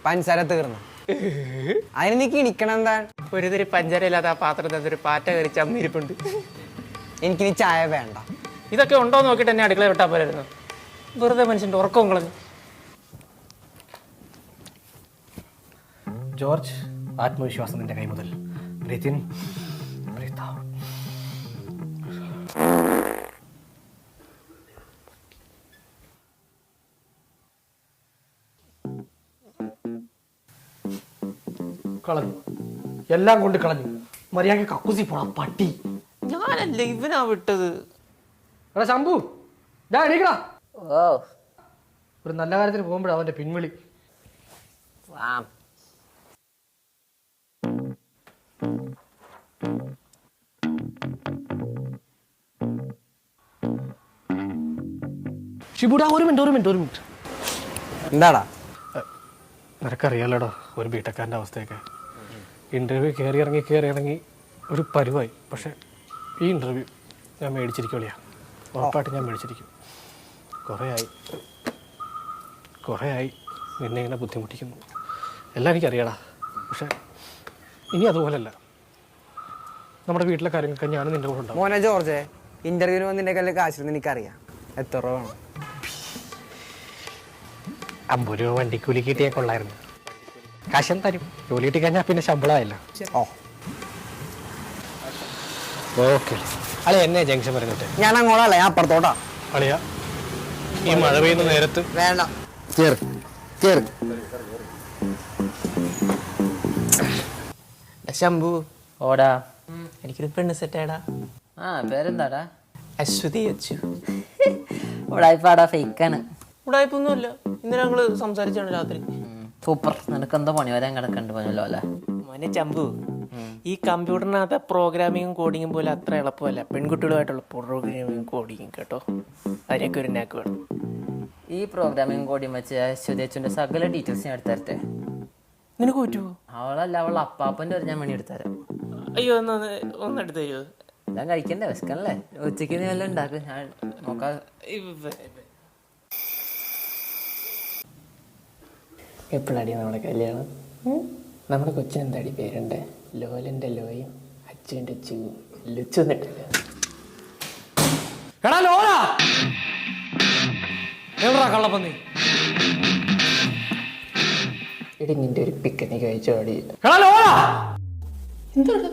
പഞ്ചസാര തീർന്നു. അതിന് നീ കിണിക്കണം എന്താ? ഒരു തിരി പഞ്ചാരയില്ലാത്ത ആ പാത്രത്തിൽ ഒരു പാറ്റ കയറി ചമ്മിരിപ്പുണ്ട്. എനിക്കിനി ചായ വേണ്ട. ഇതൊക്കെ ഉണ്ടോ നോക്കിയിട്ട് എന്നെ അടുക്കള വിട്ടാൽ പോരായിരുന്നു. വെറുതെ മനുഷ്യൻ്റെ ഉറക്കവും കളഞ്ഞു. ജോർജ്, ആത്മവിശ്വാസം നിന്റെ കൈ മുതൽ. Breathe in, breathe out. കളഞ്ഞു, എല്ലാം കൊണ്ട് കളഞ്ഞു. മര്യാദ കക്കൂസി പോടാ പട്ടി. ഞാനല്ലേ ഇവനാ വിട്ടത്. എടാ ശംഭു, ഞാൻ എണീക്കടാ. ഓ, ഒരു നല്ല കാര്യത്തിന് പോകുമ്പോഴാ അവന്റെ പിൻവിളി. ഷിബുടാ, ഒരു മിനിറ്റ്. എന്താടാ? നിനക്കറിയാലോടാ ഒരു ബിടെക്കാരൻ്റെ അവസ്ഥയൊക്കെ. ഇൻ്റർവ്യൂ കയറി ഇറങ്ങി ഒരു പരുവായി. പക്ഷേ ഈ ഇൻ്റർവ്യൂ ഞാൻ മേടിച്ചിരിക്കുകയാണ്. ഉറപ്പായിട്ട് ഞാൻ മേടിച്ചിരിക്കും. കുറേ ആയി നിന്നെ ഇങ്ങനെ ബുദ്ധിമുട്ടിക്കുന്നു. എല്ലാം എനിക്കറിയാടാ. പക്ഷേ ഇനി അതുപോലല്ല. നമ്മുടെ വീട്ടിലെ കാര്യങ്ങളൊക്കെ ഞാനും നിൻ്റെ കൂടെ ഉണ്ടാവും. മോനെ ജോർജ്, ഇന്റർവ്യൂവിന് വന്നിന്റെ കയ്യിൽ കാശിരുന്ന് എനിക്കറിയാം. എത്ര രൂപ വേണം? 50 രൂപ വണ്ടിക്കൂലി കിട്ടിയാൽ കൊള്ളായിരുന്നു. കാശം തരും. ജോലി കിട്ടി കഴിഞ്ഞാൽ പിന്നെ ശമ്പളമായില്ല. ഓക്കെ അളിയ, എന്നെ ജംഗ്ഷൻ പറഞ്ഞിട്ട് ഞാൻ അങ്ങോട്ടല്ല, ഞാൻ അപ്പുറത്തോട്ടാ. അളിയ, ഈ മഴ പെയ്യുന്ന നേരത്ത് വേണ്ട. ശംഭു, ഓടാ, എനിക്കൊരു പെണ്ണ് സെറ്റാടാ. പേരെന്താടാ? അശ്വതി അച്ചു. ഉടായിപ്പാടാ, ഫേക്കാണ്. ഉടായ്പൊന്നുമില്ല. ഇന്നലെ ഞങ്ങള് സംസാരിച്ചാണ് രാത്രി. സൂപ്പർ. നിനക്കെന്തോ പണി വരാൻ കിടക്കണ്ട് പോയല്ലോ അല്ലേ? മോനെ ചമ്പു, ഈ കമ്പ്യൂട്ടറിനകത്ത് പ്രോഗ്രാമിങ്ങും കോഡിങ്ങും പോലെ അത്ര എളുപ്പമല്ല പെൺകുട്ടികളുമായിട്ടുള്ള പ്രോഗ്രാമിങ്ങും കോഡിങ്ങും കേട്ടോ. അതിനൊക്കെ ഒരു നാക്ക് വേണം. ഈ പ്രോഗ്രാമിങ് കോഡിയും വെച്ച് അശ്വതിയച്ചുൻ്റെ സകല ഡീറ്റെയിൽസ് ഞാൻ എടുത്തരട്ടെ? നിനക്ക് പറ്റുമോ? അവളല്ല, അവളുടെ അപ്പാപ്പൻ്റെ ഒരു ഞാൻ വേണ്ടി എടുത്തരാം. അയ്യോ, ഒന്ന് എടുത്ത് തരുമോ? ഞാൻ കഴിക്കണ്ടേ, വിശക്കണല്ലേ? ഉച്ചയ്ക്ക് നീ വല്ലതും ഉണ്ടാക്കും, ഞാൻ നോക്കാം. എപ്പോഴാടി നമ്മുടെ കല്യാണം? നമ്മുടെ കൊച്ചിനെന്താടി പേരുണ്ട്? ലോലൻ്റെ ലോയും അച്ഛൻ്റെ അച്ചുവും ലുച്ചു എന്നിട്ടില്ല. എടാ ലോല, എവിടാ കള്ളപ്പന്നി? എടി നിന്റെ ഒരു പിക്കനിക്ക് കഴിച്ചോടി. എടാ ലോല, എന്താണ്?